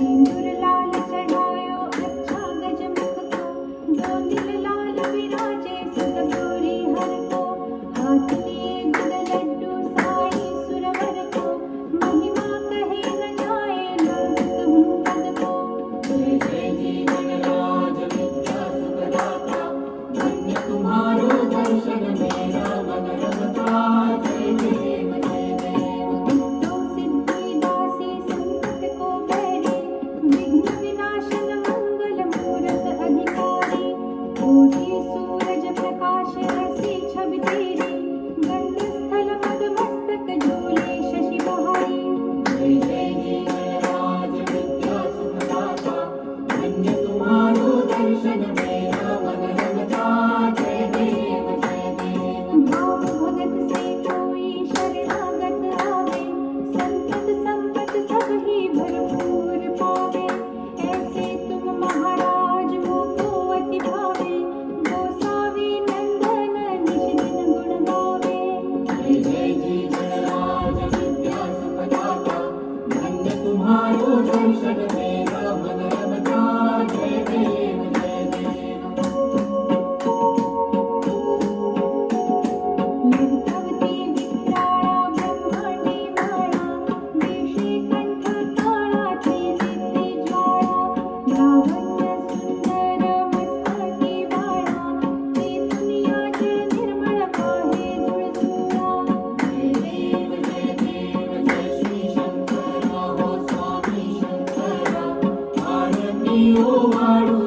सिंदूर लाल चढ़ायो अच्छा गजमुख को, जो दिल लाल विराजे सुत गौरी हर को। हाथ लिए गुड़ लड्डू साई सुरवर को, महिमा कहे न जाए लोग तुम पद को। जय जय जी गणराज विद्या सुखदाता, धन्य तुम्हारो दर्शन मेरा मन रमता। जय देव जय देव। तो सिद्धि दासी संकट को बैरी, विघ्न विनाशन मंगल मूरत अधिकारी। कोटि सूरज प्रकाश ऐसी छवि तेरी, गंध स्थल मद मस्तक झूले शशि बहारी। जय जय जी गणराज विद्या सुखदाता, धन्य तुम्हारो दर्शन मेरा मन रमता। जय देव जय देव। भाव भगत से कोई शरणागत आवे, संपत संपत सब ही भरपूर पावे। ऐसे तुम महाराज हो तो अति भावे, गोसावी नंदन निज दिन गुण गावे। जय जय जी गणराज विद्या सुखदाता, धन्य तुम्हारो दर्शन मेरा मन रमता। जय देव जय देव। ललितवती विक्राळा ब्रह्मांडी माळा, वेशी कंठ काळाची नित्य ज्वाळा। लावण्य सुंदर मस्तकी बाळा, ते दुनियाचे निर्मळ पाहे जुळजुळा। जय देव जय देव जय श्री शंकरा हो स्वामी शंकरा, आनंदी ओ वाळू